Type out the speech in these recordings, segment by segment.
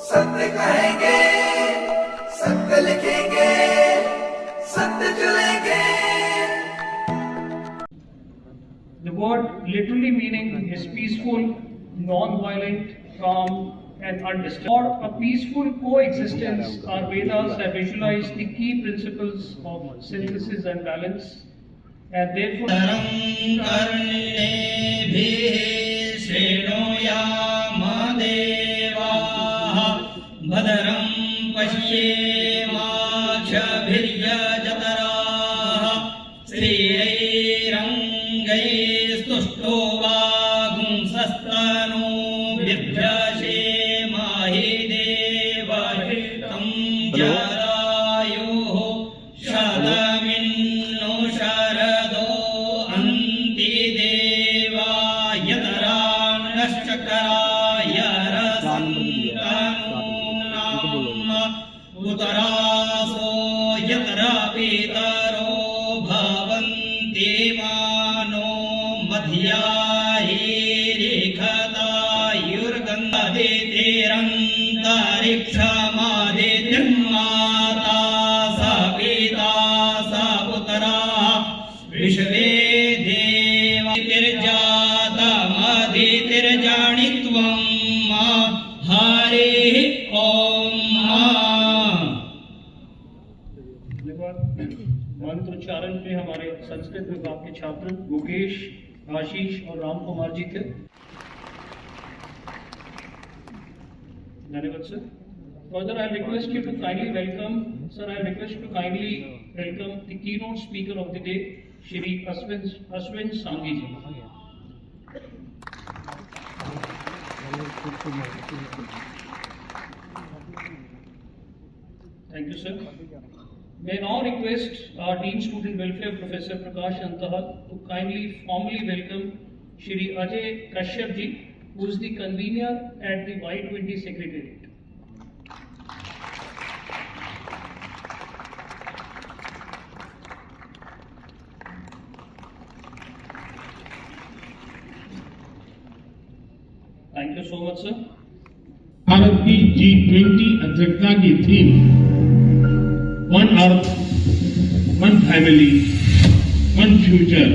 सत्य कहेंगे, सत्य लिखेंगे, सत्य चलेंगे। The word literally meaning is peaceful, non-violent, calm and undisturbed. For a peaceful coexistence, our Vedas have visualized the key principles of synthesis and balance, and therefore भद्रं पश्येमाक्षभिर्यजतराः श्रीरैरङ्गैस्तुष्टुवागुंसस्तनो बिभ्रशेमाहि देवहितं जरायुः शतमिन्नो शरदो अन्ति देवायतरान्नश्चकराय उत्तरासो यत्र पितरो भवन्ति मानो मध्यायैरिखतायुर्गन्धदितिरन्तरिक्षमादितिर्माता स पिता स पुत्रः विश्वे देवतिर्जातमदितिर्जानित्वं हरिः ॐ। मंत्रोच्चारण में हमारे संस्कृत विभाग के छात्र मुकेश, आशीष और राम कुमार जी थे। धन्यवाद sir. Further, I request you to kindly welcome, sir. I request you to kindly welcome the keynote speaker of the day, Shri Ashwin Sanghi ji. Thank you, sir. May now request our Dean Student Welfare Professor Prakash Antahal to kindly formally welcome Shri Ajay Kashyap ji, who is the convener at the Y20 Secretariat. Thank you so much, sir. Bharat की G20 अध्यक्षता की theme one earth, one family, one future,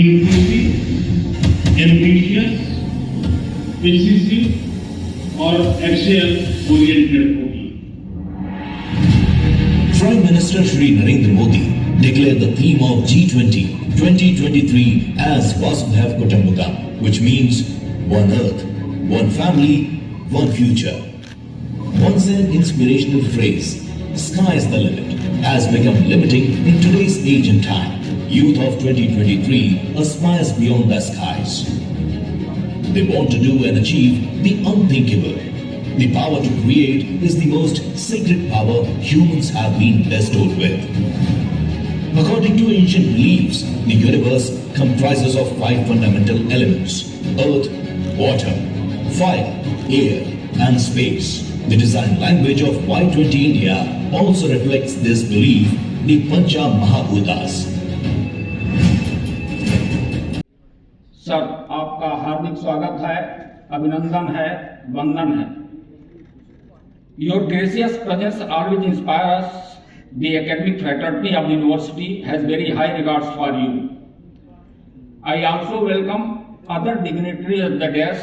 inclusive, ambitious, inclusive और Excel oriented होगी। Prime Minister Shri Narendra Modi declared the theme of G20 2023 as Vasudhaiv Kutumbakam, which means one earth, one family, one future. Once an inspirational phrase, "Sky is the limit," has become limiting in today's age and time. Youth of 2023 aspires beyond the skies. They want to do and achieve the unthinkable. The power to create is the most sacred power humans have been bestowed with. According to ancient beliefs, the universe comprises of 5 fundamental elements: earth, water, fire, air, and space. The design language of Y20 India also reflects this belief, the Pancha Mahabhutas. Sir, आपका हार्दिक स्वागत है, अभिनंदन है, वंदन है। Your gracious presence always inspires us. The academic fraternity of the university has very high regards for you. I also welcome other dignitaries of the dais,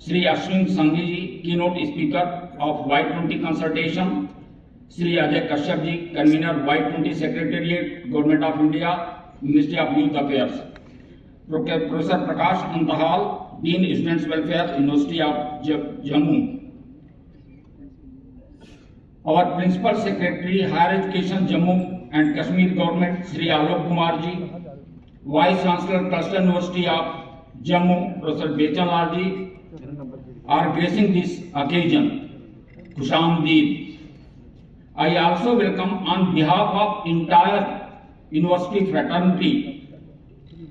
Shri Ashwin Sanghi ji, keynote speaker of Y20 consultation, Shri Ajay Kashyap ji, convener Y20 Secretariat, Government of India, Ministry of Youth Affairs, Professor Prakash Antahal, Dean Students Welfare, University of Jammu, our Principal Secretary, Higher Education, Jammu and Kashmir Government, Shri Alok Kumar ji, Vice Chancellor, Cluster University of Jammu, Professor Bechan Lal ji, are gracing this occasion. Khushamdeed. I also welcome on behalf of entire university fraternity,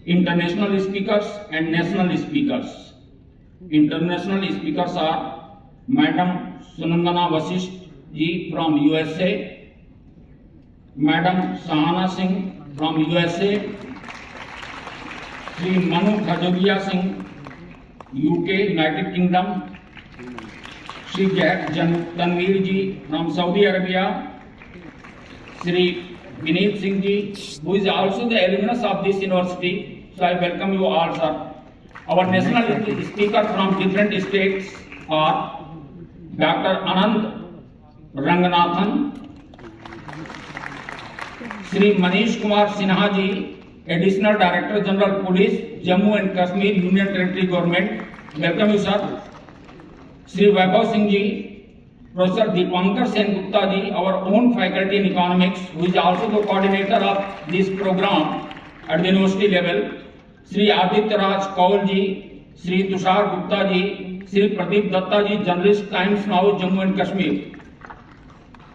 international speakers and national speakers. International speakers are Madam Sunandana Vasisht ji from USA, Madam Sahana Singh from USA, Shri Manu Khajogia Singh, UK, United Kingdom, Shri Tanveer ji from Saudi Arabia, Shri Vineet Singh ji, who is also the alumnus of this university. So I welcome you all, sir. Our national speaker from different states are Dr. Anand Ranganathan, Shri Manish Kumar Sinha ji, Additional Director General Police, Jammu and Kashmir Union Territory Government. Welcome you, sir. Shri Vaibhav Singh ji, Professor Deepankar Sen Gupta ji, our own faculty in economics, who is also the coordinator of this program at the university level. Shri Aditya Raj Kaul ji, Shri Tushar Gupta ji, Shri Pradeep Datta ji, journalist Times Now Jammu and Kashmir.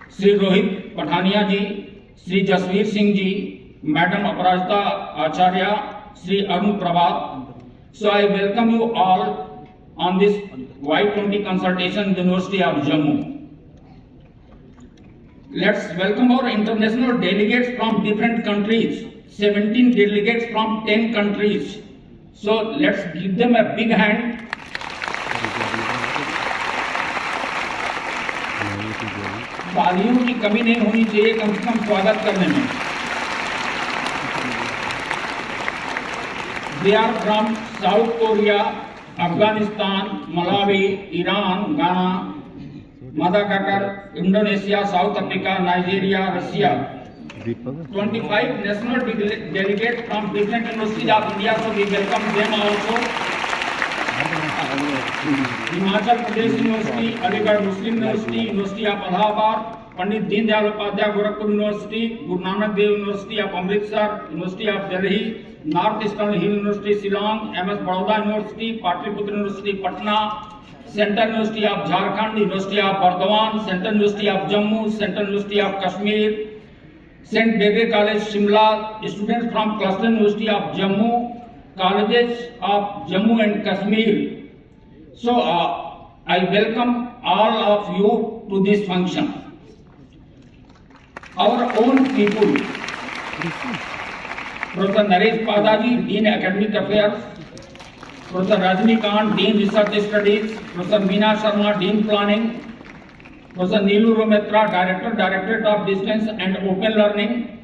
Shri Rohit Pathania ji, Shri Jasveer Singh ji, Madam Aparajita Acharya, Shri Arun Prabhat. So I welcome you all on this Y20 consultation in the University of Jammu. Let's welcome our international delegates from different countries, 17 delegates from 10 countries. So let's give them a big hand. तालियों की कमी नहीं होनी चाहिए कम से कम स्वागत करने में. They are from South Korea, Afghanistan, Malawi, Iran, Ghana, Madagascar, Indonesia, South Africa, Nigeria, Russia. 25 national delegates from different universities of India, so we welcome them also. Himachal Pradesh University, Aligarh Muslim University, University of Allahabad, Pandit Deen Dayal Upadhyay Gorakhpur University, Guru Nanak Dev University of Amritsar, University of Delhi, North Eastern Hill University Shillong, MS Baroda University, Patliputra University Patna, Central University of Jharkhand, University of Burdwan, Central University of Jammu, Central University of Kashmir, St. Bebe College Shimla, students from Cluster University of Jammu, colleges of Jammu and Kashmir. So I welcome all of you to this function. Our own people, Professor Naresh Padaji, Dean Academic Affairs, Professor Rajnikant, Dean Research Studies, Professor Meena Sharma, Dean Planning, Professor Neelu Rometra, Director, Directorate of Distance and Open Learning,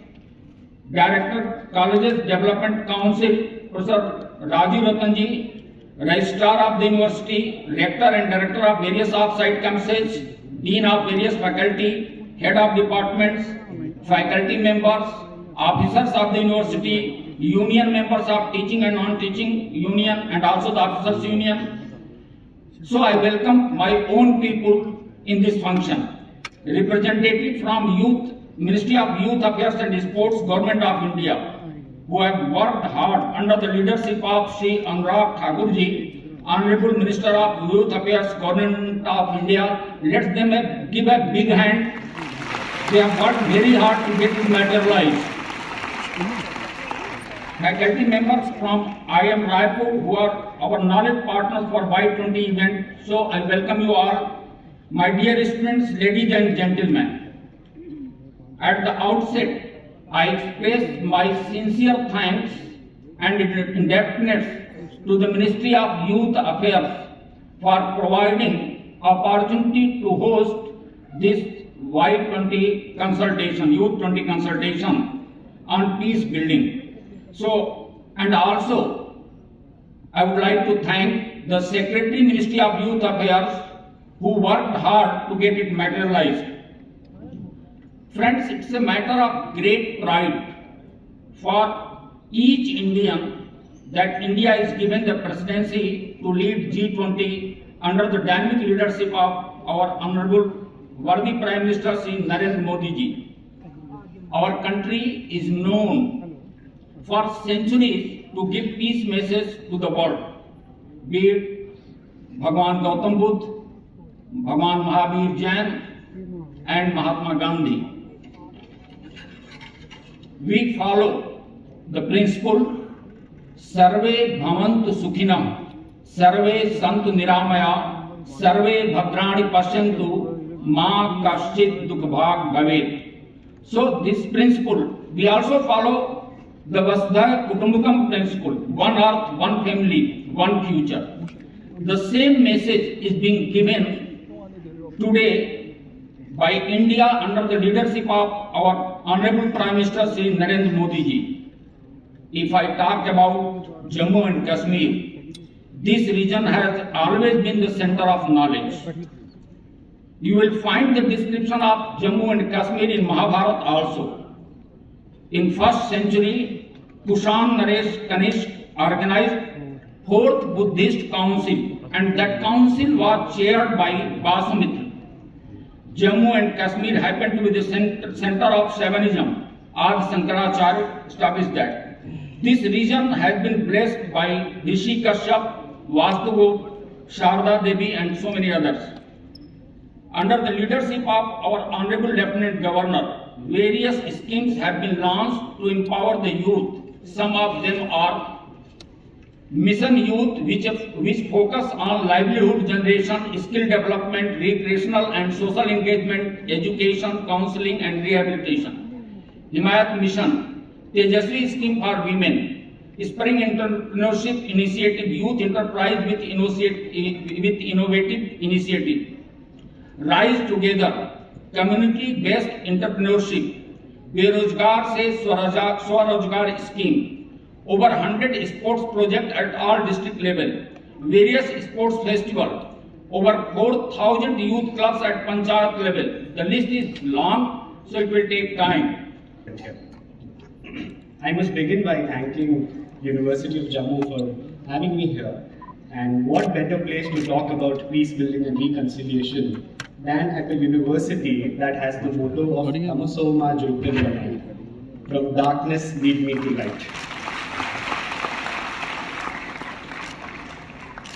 Director, Colleges Development Council, Professor Rajiv Ratanji, Registrar of the University, Rector and Director of various off-site campuses, Dean of various faculty, Head of departments, faculty members, officers of the university, union members of teaching and non-teaching union and also the officers union. So I welcome my own people in this function. Representative from Youth, Ministry of Youth Affairs and Sports, Government of India, who have worked hard under the leadership of Shri Anurag Thakur ji, Honorable Minister of Youth Affairs, Government of India. Let them give a big hand. They have worked very hard to get it materialized. Faculty members from IIM Raipur, who are our knowledge partners for Y20 event. So I welcome you all. My dear students, ladies and gentlemen, at the outset, I express my sincere thanks and indebtedness to the Ministry of Youth Affairs for providing opportunity to host this Y20 consultation, Youth 20 consultation on peace building. So, and also, I would like to thank the Secretary, Ministry of Youth Affairs, who worked hard to get it materialized. Friends, it's a matter of great pride for each Indian that India is given the presidency to lead G20 under the dynamic leadership of our Honorable worthy Prime Minister Shri Narendra Modi ji. Our country is known for centuries to give peace message to the world, be it Bhagwan Gautam Buddha, Bhagwan Mahavir Jain and Mahatma Gandhi. We follow the principle Sarve Bhavantu Sukhinam, Sarve Santu Niramaya, Sarve Bhadrani Pashyantu, Ma Kashchit Dukbhag Bhavet. So this principle, we also follow the Vasudha Kutumbakam principle, one earth, one family, one future. The same message is being given today by India under the leadership of our Honorable Prime Minister Shri Narendra Modi ji. If I talk about Jammu and Kashmir, this region has always been the center of knowledge. You will find the description of Jammu and Kashmir in Mahabharata also. In 1st century, Kushan Naresh Kanishk organized 4th Buddhist Council, and that council was chaired by Basumitra. Jammu and Kashmir happened to be the center of Shaivism. Adi Shankaracharya established that. This region has been blessed by Rishi Kashyap, Vastugopta, Sharda Devi and so many others. Under the leadership of our Honorable Lieutenant Governor, various schemes have been launched to empower the youth. Some of them are Mission Youth, which focus on livelihood generation, skill development, recreational and social engagement, education, counseling and rehabilitation. Himayat Mission, Tejasvi scheme for women, Spring Entrepreneurship Initiative, Youth Enterprise with Innovative Initiative. Rise Together, Community-Based Entrepreneurship, Berojgar se Swarojgar Scheme, over 100 sports projects at all district level, various sports festivals, over 4,000 youth clubs at Panchayat level. The list is long, so it will take time. I must begin by thanking University of Jammu for having me here. And what better place to talk about peace building and reconciliation than at a university that has the motto of Tamasoma Jyotirgamaya, from darkness lead me to light.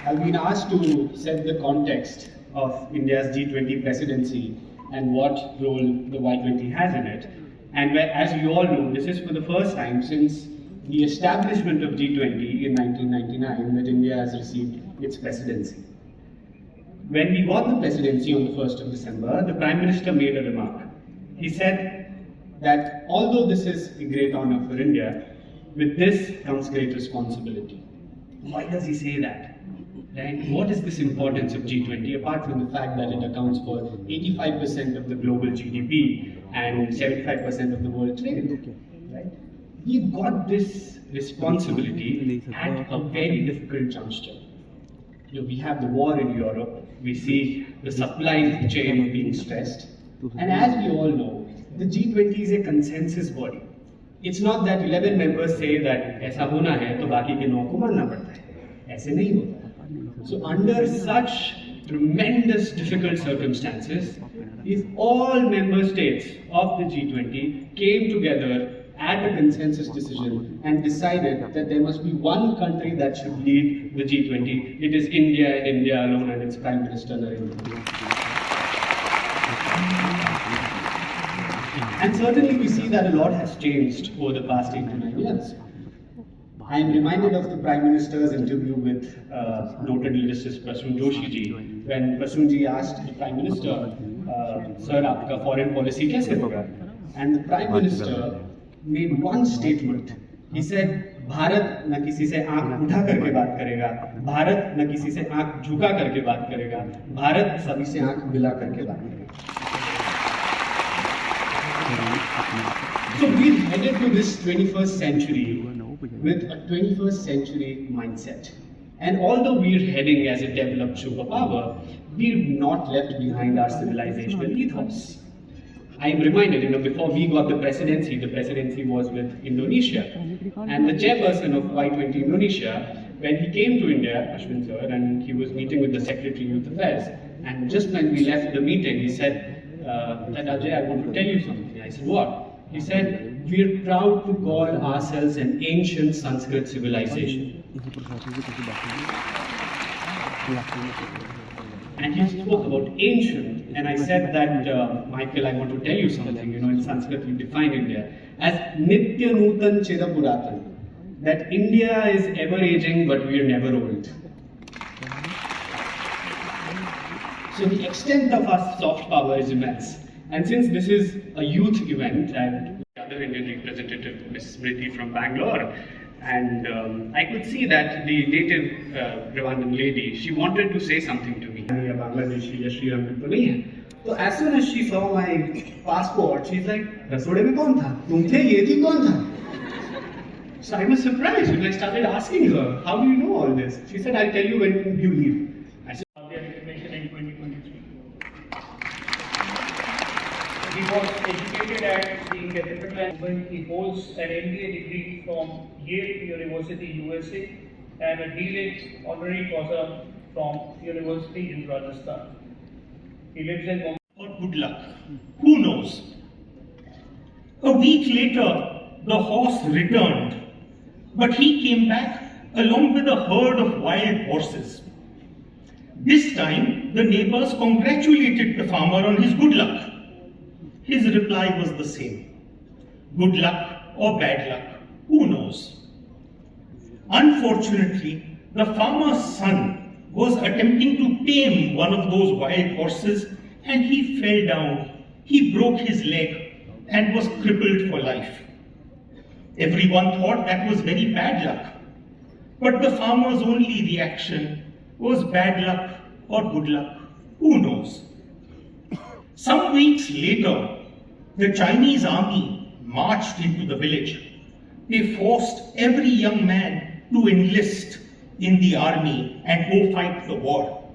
I've been asked to set the context of India's G20 presidency and what role the Y20 has in it. And as you all know, this is for the first time since the establishment of G20 in 1999 that India has received its presidency. When we got the presidency on the 1st of December, the Prime Minister made a remark. He said that although this is a great honor for India, with this comes great responsibility. Why does he say that? Right? What is this importance of G20 apart from the fact that it accounts for 85% of the global GDP and 75% of the world trade? Right? We've got this responsibility at a very difficult juncture. We have the war in Europe, we see the supply chain being stressed, and as we all know, the G20 is a consensus body. It's not that 11 members say that ऐसा होना है तो बाकी के 9 को मानना पड़ता है. ऐसे नहीं होता. So under such tremendous difficult circumstances, if all member states of the G20 came together at a consensus decision and decided that there must be one country that should lead the G20, it is India and India alone and its Prime Minister Narendra Modi. And certainly we see that a lot has changed over the past 8 to 9 years. I am reminded of the Prime Minister's interview with noted lyricist Prasun Joshi ji, when Prasun ji asked the Prime Minister, Sir, aapka foreign policy kaise hoga? And the Prime Minister made one statement. He said, Bharat na kisi se aankh utha karke baat karega, Bharat na kisi se aankh jhuka karke baat karega, Bharat sabhi se aankh mila karke baat karega. So we're headed to this 21st century with a 21st century mindset. And although we're heading as a developed superpower, we've not left behind our civilizational ethos. I'm reminded, before we got the presidency was with Indonesia. And the chairperson of Y20 Indonesia, when he came to India, Ashwin sir, and he was meeting with the Secretary of Youth Affairs, and just when we left the meeting, he said, that Ajay, I want to tell you something. I said, what? He said, we're proud to call ourselves an ancient Sanskrit civilization. And he spoke about ancient, and I said that, Michael, I want to tell you something. In Sanskrit we define India as Nitya Nutan Chira Puratan, that India is ever aging but we are never old. So the extent of our soft power is immense. And since this is a youth event, and the other Indian representative, Ms. Smriti from Bangalore, and I could see that the native Rwandan lady, she wanted to say something to me. या बांग्लादेशी या श्रीलंकन तो नहीं है. तो as soon as she saw my passport, she's like, रसोड़े में कौन था? तुम थे, ये थी, कौन था? So I was surprised and I started asking her, how do you know all this? She said, I'll tell you when you leave. I said, their information in 2023. He was educated at the capital and he holds an MBA degree from Yale University, USA, and a D.Litt honorary causa from University in Rajasthan. He lives in Mumbai. Or good luck. Who knows? A week later, the horse returned, but he came back along with a herd of wild horses. This time, the neighbors congratulated the farmer on his good luck. His reply was the same. Good luck or bad luck, who knows? Unfortunately, the farmer's son was attempting to tame one of those wild horses and he fell down. He broke his leg and was crippled for life. Everyone thought that was very bad luck. But the farmer's only reaction was bad luck or good luck, who knows? Some weeks later, the Chinese army marched into the village. They forced every young man to enlist in the army and go fight the war.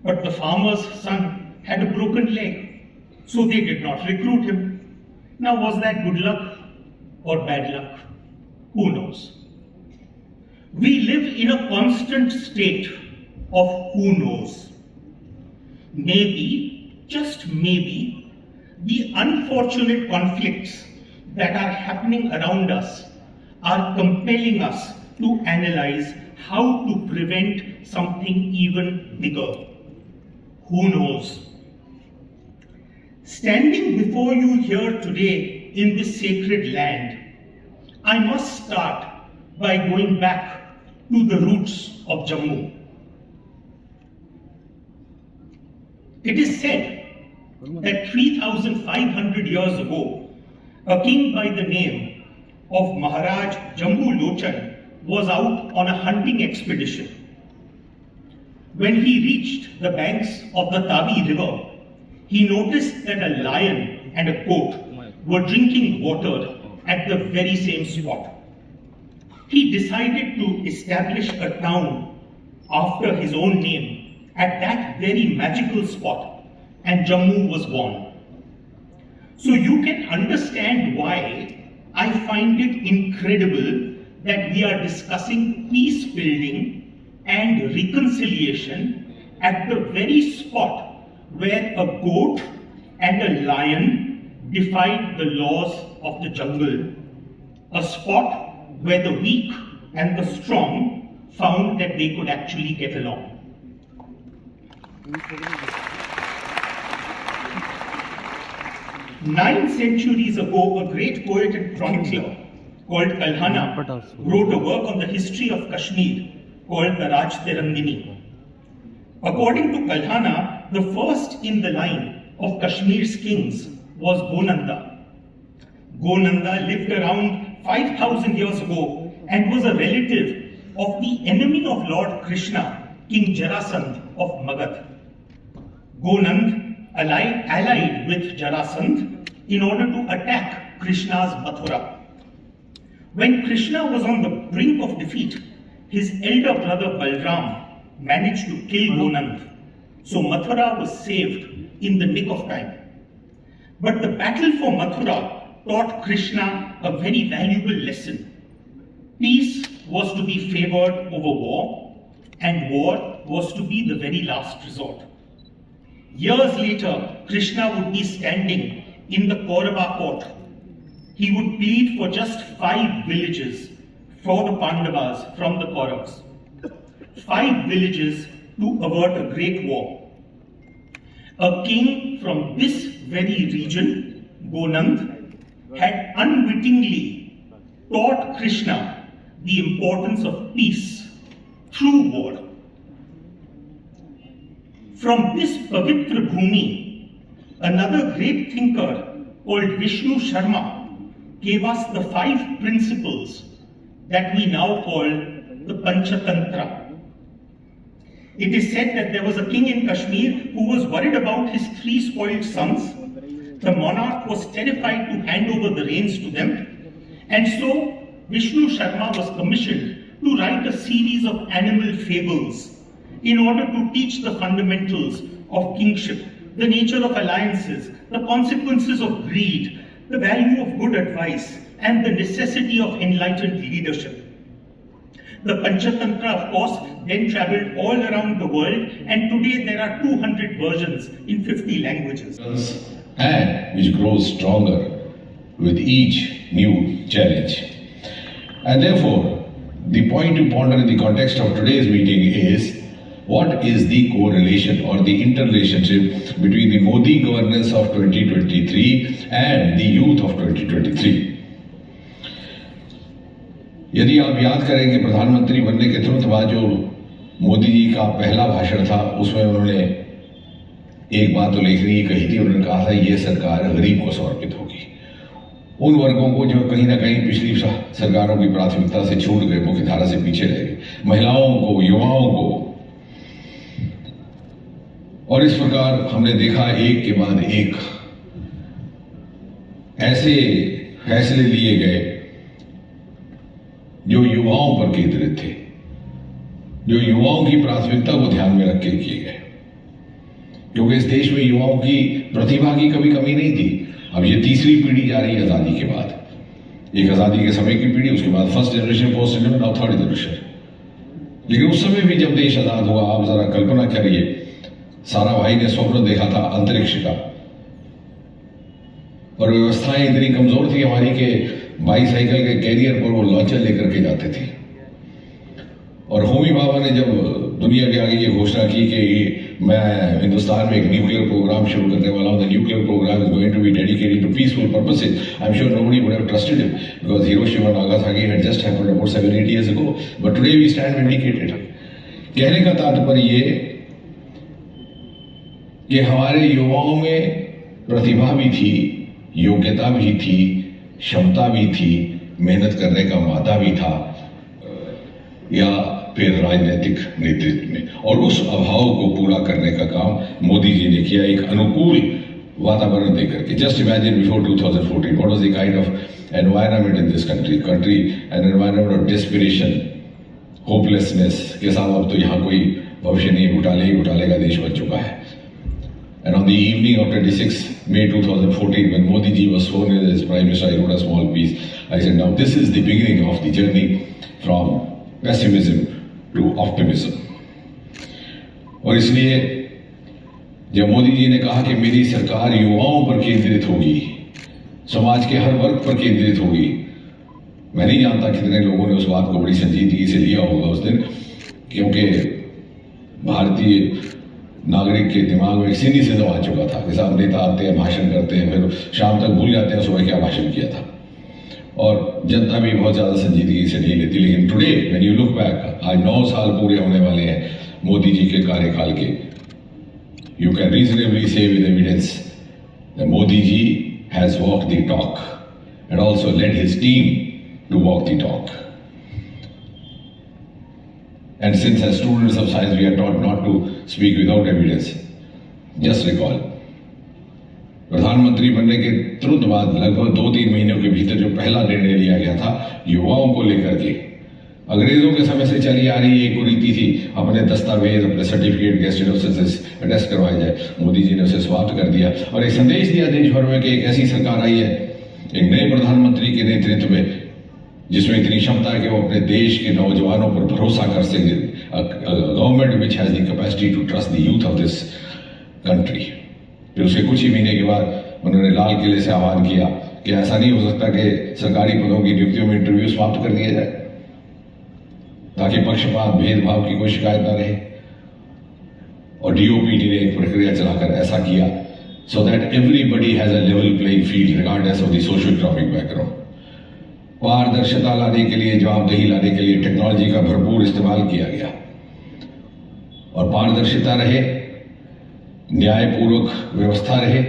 But the farmer's son had a broken leg, so they did not recruit him. Now, was that good luck or bad luck? Who knows? We live in a constant state of who knows. Maybe, just maybe, the unfortunate conflicts that are happening around us are compelling us to analyze how to prevent something even bigger. Who knows? Standing before you here today in this sacred land, I must start by going back to the roots of Jammu. It is said that 3,500 years ago, a king by the name of Maharaj Jammu Lochan was out on a hunting expedition. When he reached the banks of the Tavi river, he noticed that a lion and a goat were drinking water at the very same spot. He decided to establish a town after his own name at that very magical spot, and Jammu was born. So you can understand why I find it incredible that we are discussing peace building and reconciliation at the very spot where a goat and a lion defied the laws of the jungle, a spot where the weak and the strong found that they could actually get along. 9 centuries ago, a great poet and chronicler called Kalhana wrote a work on the history of Kashmir called the Raj Terangini. According to Kalhana, the first in the line of Kashmir's kings was Gonanda. Gonanda lived around 5,000 years ago and was a relative of the enemy of Lord Krishna, King Jarasandh of Magad. Gonand allied with Jarasandh in order to attack Krishna's Mathura. When Krishna was on the brink of defeat, his elder brother Balram managed to kill Gonand, so Mathura was saved in the nick of time. But the battle for Mathura taught Krishna a very valuable lesson. Peace was to be favored over war, and war was to be the very last resort. Years later, Krishna would be standing in the Kaurava court. He would plead for just 5 villages for the Pandavas from the Kauravas. 5 villages to avert a great war. A king from this very region, Gonand, had unwittingly taught Krishna the importance of peace through war. From this Pavitra Bhumi, another great thinker called Vishnu Sharma gave us the 5 principles that we now call the Panchatantra. It is said that there was a king in Kashmir who was worried about his 3 spoiled sons. The monarch was terrified to hand over the reins to them, and so Vishnu Sharma was commissioned to write a series of animal fables in order to teach the fundamentals of kingship, the nature of alliances, the consequences of greed, the value of good advice, and the necessity of enlightened leadership. The Panchatantra, of course, then traveled all around the world, and today there are 200 versions in 50 languages. And which grows stronger with each new challenge. And therefore, the point to ponder in the context of today's meeting is, what is the correlation or the interrelationship between the Modi governance of 2023 and the youth of 2023? यदि आप याद करें कि प्रधानमंत्री बनने के तुरंत बाद जो मोदी जी का पहला भाषण था, उसमें उन्होंने एक बात तो उल्लेखनीय कही थी। उन्होंने कहा था ये सरकार गरीब को समर्पित होगी, उन वर्गों को जो कहीं ना कहीं पिछली सरकारों की प्राथमिकता से छूट गए, मुख्य धारा से पीछे रह गए, महिलाओं को, युवाओं को। और इस प्रकार हमने देखा एक के बाद एक ऐसे फैसले लिए गए जो युवाओं पर केंद्रित थे, जो युवाओं की प्राथमिकता को ध्यान में रख के किए गए, क्योंकि इस देश में युवाओं की प्रतिभा की कभी कमी नहीं थी। अब ये तीसरी पीढ़ी जा रही है आजादी के बाद, एक आजादी के समय की पीढ़ी, उसके बाद first generation, post generation, now third generation. लेकिन उस समय भी जब देश आजाद हुआ, आप जरा कल्पना करिए, सारा भाई ने स्वप्न देखा था अंतरिक्ष का, और व्यवस्थाएं इतनी कमजोर थी हमारी कि बाईसाइकिल के कैरियर पर वो लॉन्चर लेकर के जाते थे। और होमी बाबा ने जब दुनिया के आगे ये घोषणा की कि मैं हिंदुस्तान में एक न्यूक्लियर प्रोग्राम शुरू करने वाला हूं, the nuclear program is going to be dedicated to peaceful purposes, I am sure nobody would have trusted him, because Hiroshima Nagasaki had just happened about 7-8 years ago, but today we stand vindicated. कहने का तात्पर्य ये कि हमारे युवाओं में प्रतिभा भी थी, योग्यता भी थी, क्षमता भी थी, मेहनत करने का मादा भी था, या फिर राजनीतिक नेतृत्व में। और उस अभाव को पूरा करने का काम मोदी जी ने किया, एक अनुकूल वातावरण देकर के। Just imagine before 2014 what was the kind of environment in this country, an environment of desperation, hopelessness के साथ। अब तो यहाँ कोई भविष्य नहीं, घोटाले ही घोटाले का देश बन चुका है। And on the evening of 26 May 2014, when Modi ji was sworn in as Prime Minister, I wrote a small piece. I said, now this is the beginning of the journey from pessimism to optimism. और इसलिए जब मोदी जी ने कहा कि मेरी सरकार युवाओं पर केंद्रित होगी, समाज के हर वर्ग पर केंद्रित होगी, मैं नहीं जानता कितने लोगों ने उस बात को बड़ी संजीदगी से लिया होगा उस दिन, क्योंकि भारतीय नागरिक के दिमाग में एक सिनिसिज्म आ चुका था कि साहब नेता आते हैं, भाषण करते हैं, फिर शाम तक भूल जाते हैं सुबह क्या भाषण किया था, और जनता भी बहुत ज्यादा संजीदगी से नहीं लेती। लेकिन today when you look back, आज 9 साल पूरे होने वाले हैं मोदी जी के कार्यकाल के, you can reasonably say with evidence that Modi ji has walked the talk and also led his team to walk the talk. And since as students of science we are taught not to speak without evidence, just recall, प्रधानमंत्री बनने के तुरंत बाद लगभग 2-3 महीनों के भीतर जो पहला निर्णय लिया गया था युवाओं को लेकर के, अंग्रेजों के समय से चली आ रही एक कुरीति थी, अपने दस्तावेज, अपने सर्टिफिकेट, गेस्टेड ऑफिसर्स अटेस्ट करवाए जाए। मोदी जी ने उसे समाप्त कर दिया और एक संदेश दिया देश भर में कि एक ऐसी सरकार आई है, एक नए प्रधानमंत्री के नेतृत्व में, जिसमें इतनी क्षमता है कि वो अपने देश के नौजवानों पर भरोसा कर सके, government which has the capacity to trust the youth of this country. फिर उसके कुछ ही महीने के बाद उन्होंने लाल किले से आह्वान किया कि ऐसा नहीं हो सकता कि सरकारी पदों की नियुक्तियों में इंटरव्यू समाप्त कर दिया जाए, ताकि पक्षपात, भेदभाव की कोई शिकायत ना रहे। और डीओपीटी ने एक प्रक्रिया चलाकर ऐसा किया, so that everybody has a level playing field regardless of the socio economic background. पारदर्शिता लाने के लिए, जवाबदेही लाने के लिए टेक्नोलॉजी का भरपूर इस्तेमाल किया गया, और पारदर्शिता रहे, न्यायपूर्वक व्यवस्था रहे,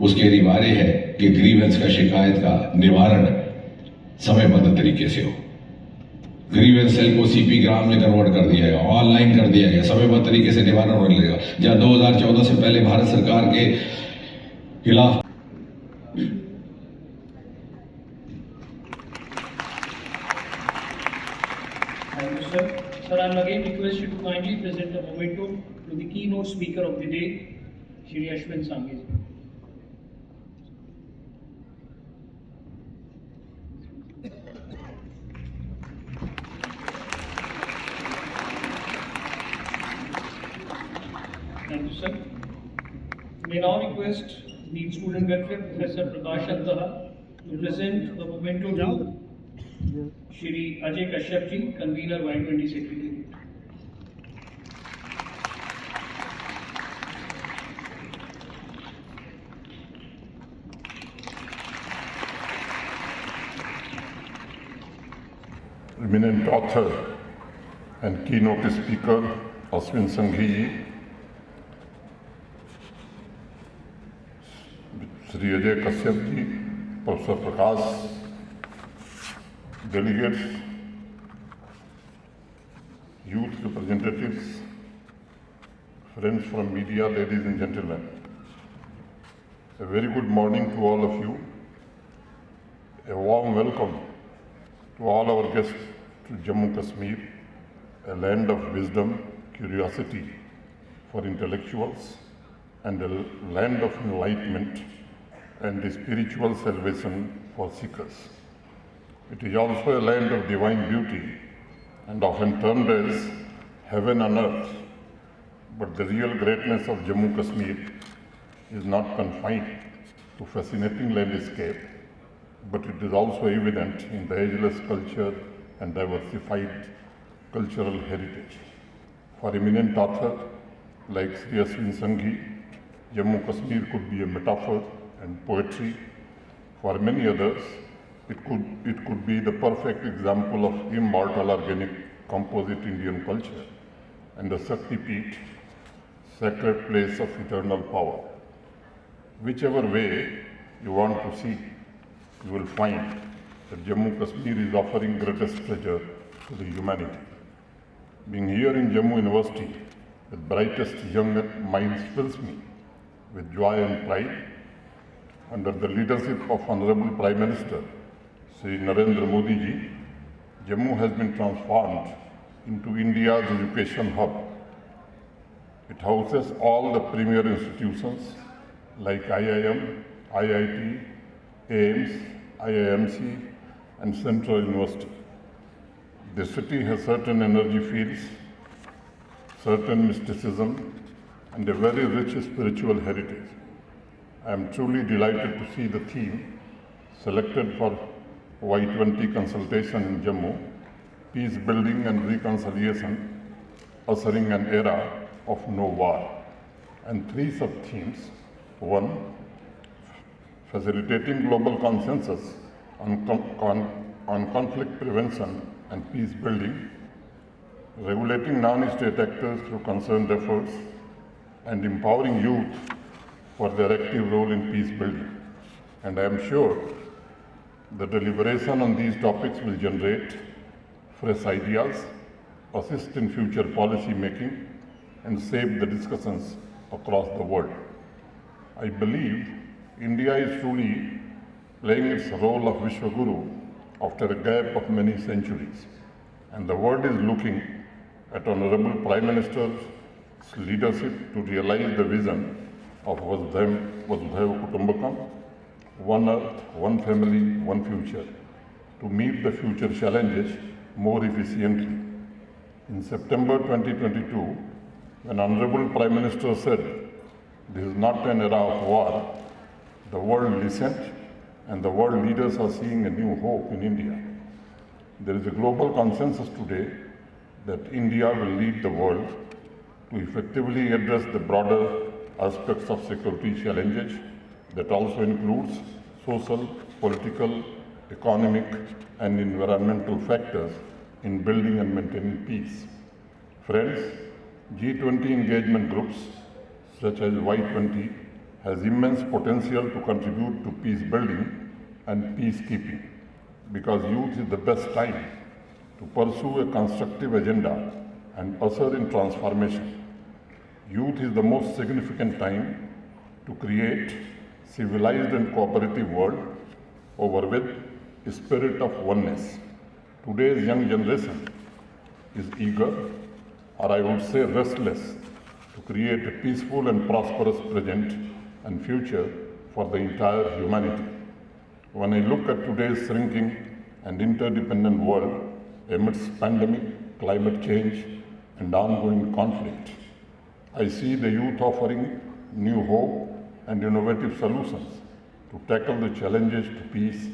उसके अनिवार्य है कि ग्रीवेंस का, शिकायत का निवारण समयबद्ध तरीके से हो। ग्रीवेंस सेल को सीपी ग्राम में कन्वर्ट कर दिया गया, ऑनलाइन कर दिया गया, समयबद्ध तरीके से निवारण होने लगेगा। जहां 2014 से पहले भारत सरकार के खिलाफ Thank you, sir. Sir, I will again request you to kindly present the momentum to the keynote speaker of the day, Shri Ashwin Sanghi. Thank you, sir. May now request the Student Welfare Professor Prakash Attaha to present the memento to Shri Ajay Kashyap ji, Convener Y20 Secretariat. Eminent author and keynote speaker Ashwin Sanghi ji, Shri Ajay Kashyap ji, Professor Prakash, delegates, youth representatives, friends from media, ladies and gentlemen. A very good morning to all of you. A warm welcome to all our guests to Jammu Kashmir, a land of wisdom, curiosity for intellectuals, and a land of enlightenment and spiritual salvation for seekers. It is also a land of divine beauty and often termed as heaven on earth. But the real greatness of Jammu Kashmir is not confined to fascinating landscape, but it is also evident in the ageless culture and diversified cultural heritage. For eminent author like Sri Ashwin Sanghi, Jammu Kashmir could be a metaphor and poetry. For many others, it could be the perfect example of immortal organic composite Indian culture and the Shakti Peeth, sacred place of eternal power. Whichever way you want to see, you will find that Jammu Kashmir is offering greatest treasure to the humanity. Being here in Jammu University with brightest young minds fills me with joy and pride. Under the leadership of Honorable Prime Minister Shri Narendra Modi ji, Jammu has been transformed into India's education hub. It houses all the premier institutions like IIM, IIT, AIMS, IIMC, and Central University. The city has certain energy fields, certain mysticism, and a very rich spiritual heritage. I am truly delighted to see the theme selected for Y20 consultation in Jammu, peace building and reconciliation, ushering an era of no war, and three sub-themes. One, facilitating global consensus on conflict prevention and peace building, regulating non-state actors through concerned efforts, and empowering youth for their active role in peace building. And I am sure the deliberation on these topics will generate fresh ideas, assist in future policy making, and shape the discussions across the world. I believe India is truly playing its role of Vishwaguru after a gap of many centuries. And the world is looking at Honorable Prime Minister's leadership to realize the vision of Vasudhaiva Kutumbakam, one earth, one family, one future, to meet the future challenges more efficiently. In September 2022, when Honorable Prime Minister said, "This is not an era of war," the world listened, and the world leaders are seeing a new hope in India. There is a global consensus today that India will lead the world to effectively address the broader aspects of security challenges that also includes social, political, economic, and environmental factors in building and maintaining peace. Friends, G20 engagement groups such as Y20 has immense potential to contribute to peace building and peacekeeping, because youth is the best time to pursue a constructive agenda and usher in transformation. Youth is the most significant time to create civilized and cooperative world over with a spirit of oneness. Today's young generation is eager, or I would say restless, to create a peaceful and prosperous present and future for the entire humanity. When I look at today's shrinking and interdependent world amidst pandemic, climate change, and ongoing conflict, I see the youth offering new hope and innovative solutions to tackle the challenges to peace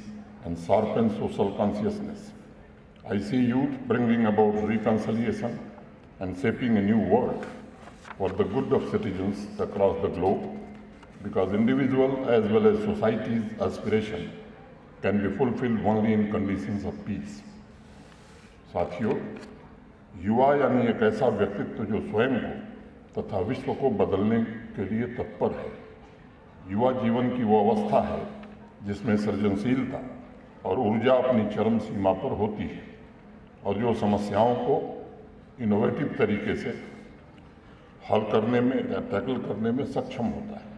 and sharpen social consciousness. I see youth bringing about reconciliation and shaping a new world for the good of citizens across the globe, because individual as well as society's aspiration can be fulfilled only in conditions of peace. साथियों, युवा यानी एक ऐसा व्यक्तित्व जो स्वयं को तथा विश्व को बदलने के लिए तत्पर है। युवा जीवन की वो अवस्था है जिसमें सृजनशीलता और ऊर्जा अपनी चरम सीमा पर होती है और जो समस्याओं को इनोवेटिव तरीके से हल करने में या टैकल करने में सक्षम होता है।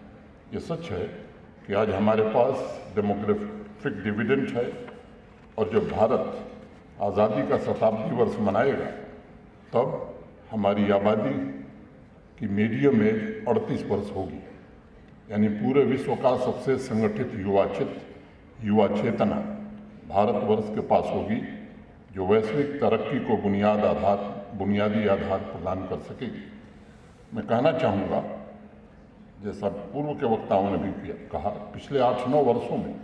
ये सच है कि आज हमारे पास डेमोग्राफिक डिविडेंड है और जब भारत आज़ादी का शताब्दी वर्ष मनाएगा तब हमारी आबादी की मीडियम एज 38 वर्ष होगी, यानी पूरे विश्व का सबसे संगठित युवा चेतना भारतवर्ष के पास होगी, जो वैश्विक तरक्की को बुनियादी आधार प्रदान कर सकेगी। मैं कहना चाहूँगा, जैसा पूर्व के वक्ताओं ने भी कहा, पिछले 8-9 वर्षों में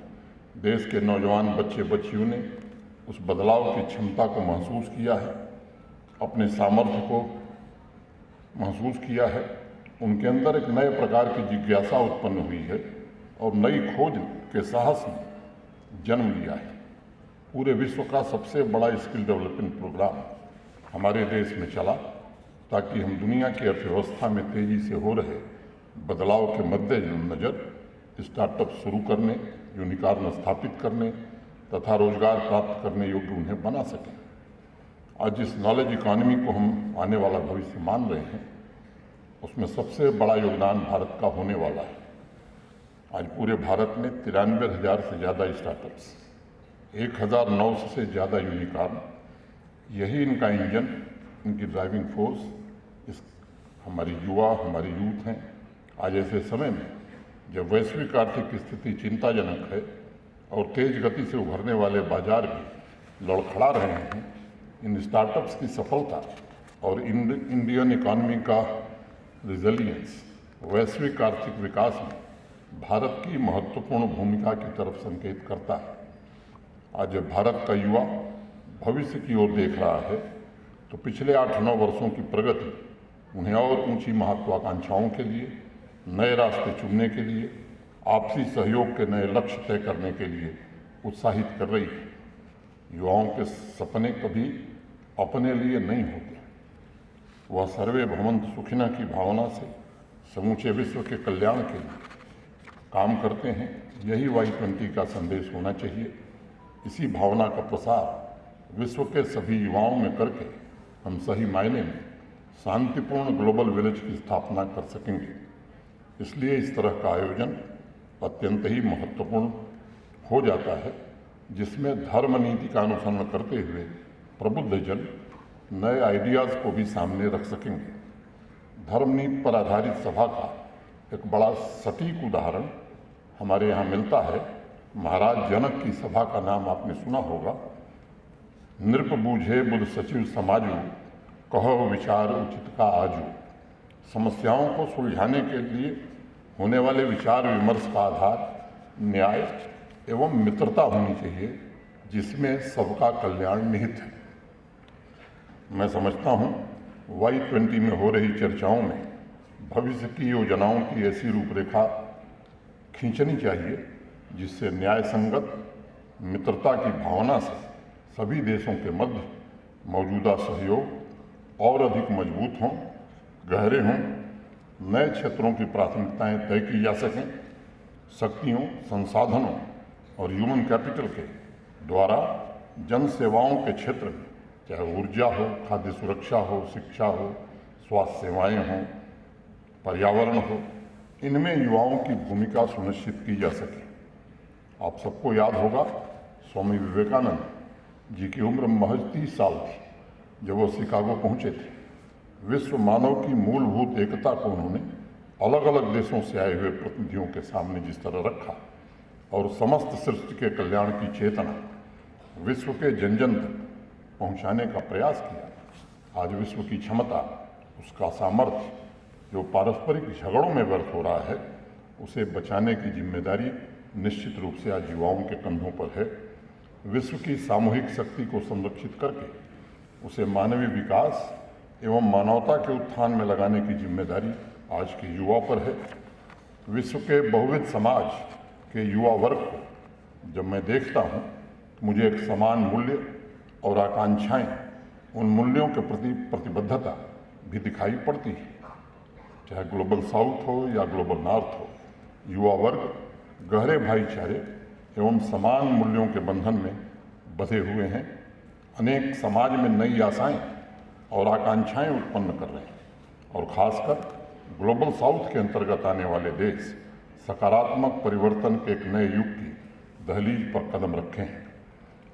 देश के नौजवान बच्चे बच्चियों ने उस बदलाव की क्षमता को महसूस किया है, अपने सामर्थ्य को महसूस किया है। उनके अंदर एक नए प्रकार की जिज्ञासा उत्पन्न हुई है और नई खोज के साहस ने जन्म लिया है। पूरे विश्व का सबसे बड़ा स्किल डेवलपमेंट प्रोग्राम हमारे देश में चला ताकि हम दुनिया की अर्थव्यवस्था में तेजी से हो रहे बदलाव के मद्देनजर स्टार्टअप शुरू करने, यूनिकॉर्न स्थापित करने तथा रोजगार प्राप्त करने योग्य उन्हें बना सकें। आज जिस नॉलेज इकॉनमी को हम आने वाला भविष्य मान रहे हैं, उसमें सबसे बड़ा योगदान भारत का होने वाला है। आज पूरे भारत में 93,000 से ज़्यादा स्टार्टअप्स, 1,900 से ज़्यादा यूनिकॉर्न, यही इनका इंजन, इनकी ड्राइविंग फोर्स हमारी यूथ हैं। आज ऐसे समय में जब वैश्विक आर्थिक स्थिति चिंताजनक है और तेज गति से उभरने वाले बाजार भी लड़खड़ा रहे हैं, इन स्टार्टअप्स की सफलता और इंडियन इकॉनमी का रिजिलियंस वैश्विक आर्थिक विकास में भारत की महत्वपूर्ण भूमिका की तरफ संकेत करता है। आज जब भारत का युवा भविष्य की ओर देख रहा है तो पिछले 8-9 वर्षों की प्रगति उन्हें और ऊंची महत्वाकांक्षाओं के लिए, नए रास्ते चुनने के लिए, आपसी सहयोग के नए लक्ष्य तय करने के लिए उत्साहित कर रही है। युवाओं के सपने कभी अपने लिए नहीं होते, वह सर्वे भवन्तु सुखिनः की भावना से समूचे विश्व के कल्याण के लिए काम करते हैं। यही Y20 का संदेश होना चाहिए। इसी भावना का प्रसार विश्व के सभी युवाओं में करके हम सही मायने में शांतिपूर्ण ग्लोबल विलेज की स्थापना कर सकेंगे। इसलिए इस तरह का आयोजन अत्यंत ही महत्वपूर्ण हो जाता है, जिसमें धर्म नीति का अनुसरण करते हुए प्रबुद्ध जन नए आइडियाज़ को भी सामने रख सकेंगे। धर्म नीति पर आधारित सभा का एक बड़ा सटीक उदाहरण हमारे यहाँ मिलता है। महाराज जनक की सभा का नाम आपने सुना होगा। नृप बूझे बुध सचिव समाजू, कहो विचार उचित का आजू। समस्याओं को सुलझाने के लिए होने वाले विचार विमर्श का आधार न्याय एवं मित्रता होनी चाहिए, जिसमें सबका कल्याण निहित है। मैं समझता हूँ Y20 में हो रही चर्चाओं में भविष्य की योजनाओं की ऐसी रूपरेखा खींचनी चाहिए जिससे न्याय संगत मित्रता की भावना से सभी देशों के मध्य मौजूदा सहयोग और अधिक मजबूत हों, गहरे हों, नए क्षेत्रों की प्राथमिकताएं तय की जा सकें। शक्तियों, संसाधनों और ह्यूमन कैपिटल के द्वारा जन सेवाओं के क्षेत्र में चाहे ऊर्जा हो, खाद्य सुरक्षा हो, शिक्षा हो, स्वास्थ्य सेवाएं हों, पर्यावरण हो, इनमें युवाओं की भूमिका सुनिश्चित की जा सके। आप सबको याद होगा स्वामी विवेकानंद जी की उम्र महज 30 साल थी जब वो शिकागो पहुंचे थे। विश्व मानव की मूलभूत एकता को उन्होंने अलग अलग देशों से आए हुए प्रतिनिधियों के सामने जिस तरह रखा और समस्त सृष्टि के कल्याण की चेतना विश्व के जन जन तक पहुंचाने का प्रयास किया, आज विश्व की क्षमता, उसका सामर्थ्य जो पारस्परिक झगड़ों में व्यर्थ हो रहा है, उसे बचाने की जिम्मेदारी निश्चित रूप से आज युवाओं के कंधों पर है। विश्व की सामूहिक शक्ति को संरक्षित करके उसे मानवीय विकास एवं मानवता के उत्थान में लगाने की जिम्मेदारी आज के युवाओं पर है। विश्व के बहुविध समाज के युवा वर्ग को जब मैं देखता हूँ तो मुझे एक समान मूल्य और आकांक्षाएं, उन मूल्यों के प्रति प्रतिबद्धता भी दिखाई पड़ती है। चाहे ग्लोबल साउथ हो या ग्लोबल नॉर्थ हो, युवा वर्ग गहरे भाईचारे एवं समान मूल्यों के बंधन में बंधे हुए हैं। अनेक समाज में नई आशाएं और आकांक्षाएं उत्पन्न कर रहे हैं और खासकर ग्लोबल साउथ के अंतर्गत आने वाले देश सकारात्मक परिवर्तन के एक नए युग की दहलीज पर कदम रखे हैं।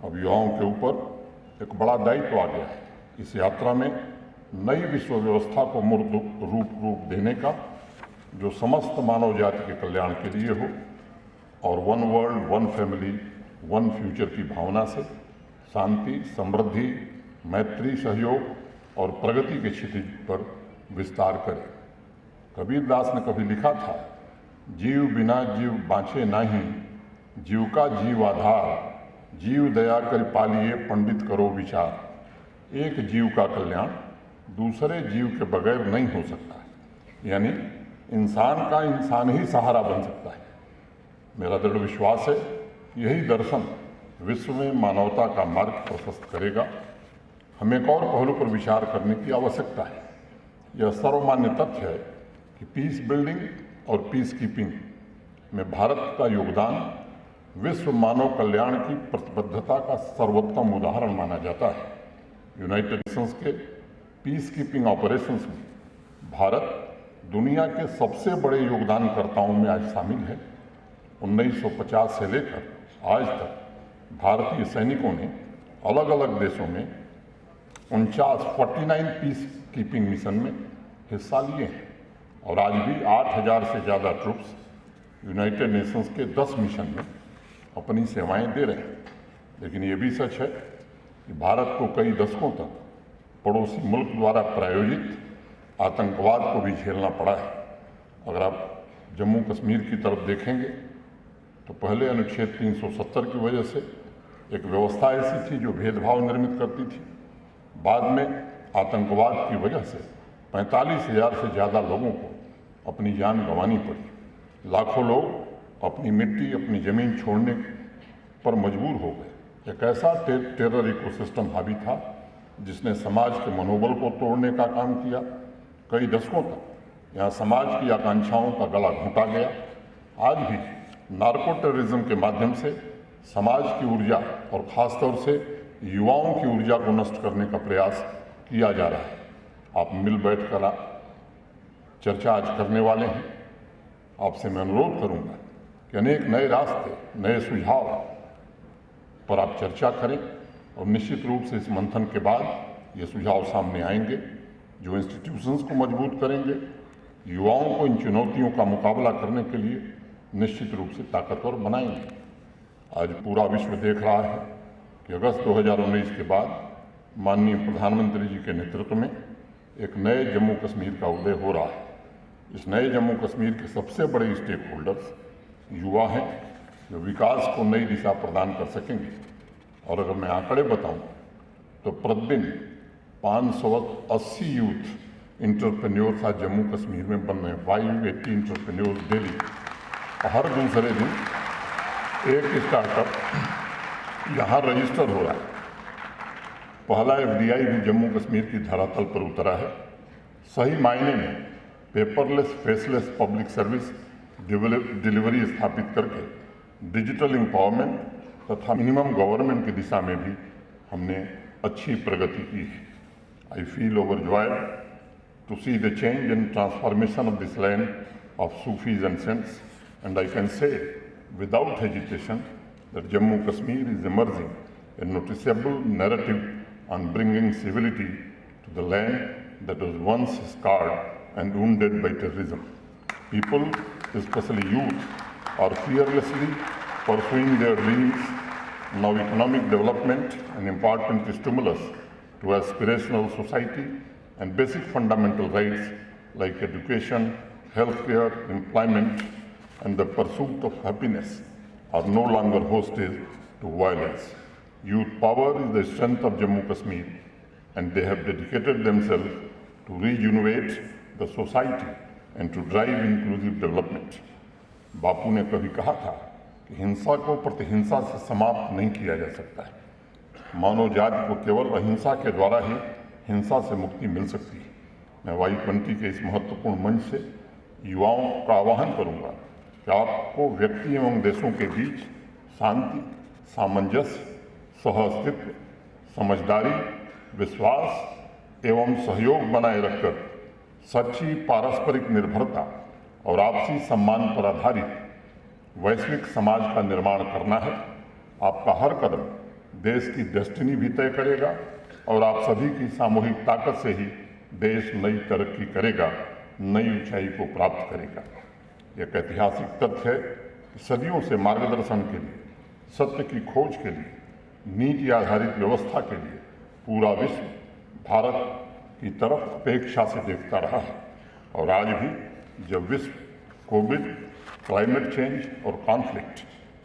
अब युवाओं के ऊपर एक बड़ा दायित्व आ गया है, इस यात्रा में नई विश्व व्यवस्था को मूर्त रूप देने का, जो समस्त मानव जाति के कल्याण के लिए हो और one world, one family, one future की भावना से शांति, समृद्धि, मैत्री, सहयोग और प्रगति के क्षितिज पर विस्तार करे। कबीरदास ने कभी लिखा था, जीव बिना जीव बाँचे नाही, जीव का जीव आधार, जीव दया कर पालिए पंडित करो विचार। एक जीव का कल्याण दूसरे जीव के बगैर नहीं हो सकता है, यानी इंसान का इंसान ही सहारा बन सकता है। मेरा दृढ़ विश्वास है यही दर्शन विश्व में मानवता का मार्ग प्रशस्त करेगा। हमें एक और पहलू पर विचार करने की आवश्यकता है। यह सर्वमान्य तथ्य है कि पीस बिल्डिंग और पीस कीपिंग में भारत का योगदान विश्व मानव कल्याण की प्रतिबद्धता का सर्वोत्तम उदाहरण माना जाता है। यूनाइटेड नेशंस के पीस कीपिंग ऑपरेशंस में भारत दुनिया के सबसे बड़े योगदानकर्ताओं में आज शामिल है। 1950 से लेकर आज तक भारतीय सैनिकों ने अलग अलग देशों में 49 पीस कीपिंग मिशन में हिस्सा लिए हैं और आज भी 8000 से ज़्यादा ट्रूप्स यूनाइटेड नेशंस के 10 मिशन में अपनी सेवाएं दे रहे हैं। लेकिन ये भी सच है कि भारत को कई दशकों तक पड़ोसी मुल्क द्वारा प्रायोजित आतंकवाद को भी झेलना पड़ा है। अगर आप जम्मू कश्मीर की तरफ देखेंगे तो पहले अनुच्छेद 370 की वजह से एक व्यवस्था ऐसी थी जो भेदभाव निर्मित करती थी। बाद में आतंकवाद की वजह से 45,000 से ज़्यादा लोगों को अपनी जान गंवानी पड़ी। लाखों लोग अपनी मिट्टी, अपनी ज़मीन छोड़ने पर मजबूर हो गए। एक ऐसा टेरर इकोसिस्टम हावी था जिसने समाज के मनोबल को तोड़ने का काम किया। कई दशकों तक यहाँ समाज की आकांक्षाओं का गला घोंटा गया। आज भी नार्को टेररिज्म के माध्यम से समाज की ऊर्जा और ख़ासतौर से युवाओं की ऊर्जा को नष्ट करने का प्रयास किया जा रहा है। आप मिल बैठ कर चर्चा आज करने वाले हैं। आपसे मैं अनुरोध करूंगा कि अनेक नए रास्ते, नए सुझाव पर आप चर्चा करें और निश्चित रूप से इस मंथन के बाद ये सुझाव सामने आएंगे जो इंस्टीट्यूशंस को मजबूत करेंगे, युवाओं को इन चुनौतियों का मुकाबला करने के लिए निश्चित रूप से ताकतवर बनाएंगे। आज पूरा विश्व देख रहा है कि अगस्त 2019 के बाद माननीय प्रधानमंत्री जी के नेतृत्व में एक नए जम्मू कश्मीर का उदय हो रहा है। इस नए जम्मू कश्मीर के सबसे बड़े स्टेक होल्डर्स युवा हैं जो विकास को नई दिशा प्रदान कर सकेंगे। और अगर मैं आंकड़े बताऊं तो प्रतिदिन 580 यूथ इंटरप्रेन्योर्स आज जम्मू कश्मीर में बन रहे हैं। 580 इंटरप्रेन्योर्स डेली। हर दूसरे दिन एक स्टार्टअप यहाँ रजिस्टर हो रहा है। पहला FDI भी जम्मू कश्मीर की धरातल पर उतरा है। सही मायने में paperless, faceless public service delivery स्थापित करके डिजिटल एम्पावरमेंट तथा मिनिमम गवर्नमेंट की दिशा में भी हमने अच्छी प्रगति की है। I feel overjoyed to see the change and transformation of this land of Sufis and saints, and I can say without hesitation that Jammu Kashmir is emerging a noticeable narrative on bringing civility to the land that was once scarred and wounded by terrorism. People, especially youth, are fearlessly pursuing their dreams. Now economic development, an important stimulus to aspirational society, and basic fundamental rights like education, healthcare, employment, and the pursuit of happiness are no longer hostage to violence. Youth power is the strength of Jammu Kashmir, and they have dedicated themselves to regenerate the society and to drive inclusive development. बापू ने कभी कहा था कि हिंसा को प्रतिहिंसा से समाप्त नहीं किया जा सकता है। मानव जाति को केवल अहिंसा के द्वारा ही हिंसा से मुक्ति मिल सकती है। मैं Y20 के इस महत्वपूर्ण मंच से युवाओं का आह्वान करूंगा कि आपको व्यक्ति एवं देशों के बीच शांति, सामंजस्य, सहअस्तित्व, समझदारी, विश्वास एवं सहयोग बनाए रखकर सच्ची पारस्परिक निर्भरता और आपसी सम्मान पर आधारित वैश्विक समाज का निर्माण करना है। आपका हर कदम देश की डेस्टिनी भी तय करेगा और आप सभी की सामूहिक ताकत से ही देश नई तरक्की करेगा, नई ऊंचाई को प्राप्त करेगा। एक ऐतिहासिक तथ्य है कि सदियों से मार्गदर्शन के लिए, सत्य की खोज के लिए, नीति आधारित व्यवस्था के लिए पूरा विश्व भारत की तरफ अपेक्षा से देखता रहा है। और आज भी जब विश्व कोविड, क्लाइमेट चेंज और कॉन्फ्लिक्ट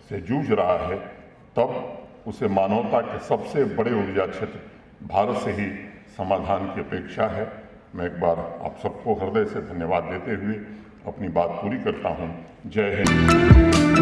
से जूझ रहा है, तब उसे मानवता के सबसे बड़े ऊर्जा क्षेत्र भारत से ही समाधान की अपेक्षा है। मैं एक बार आप सबको हृदय से धन्यवाद देते हुए अपनी बात पूरी करता हूँ। जय हिंद।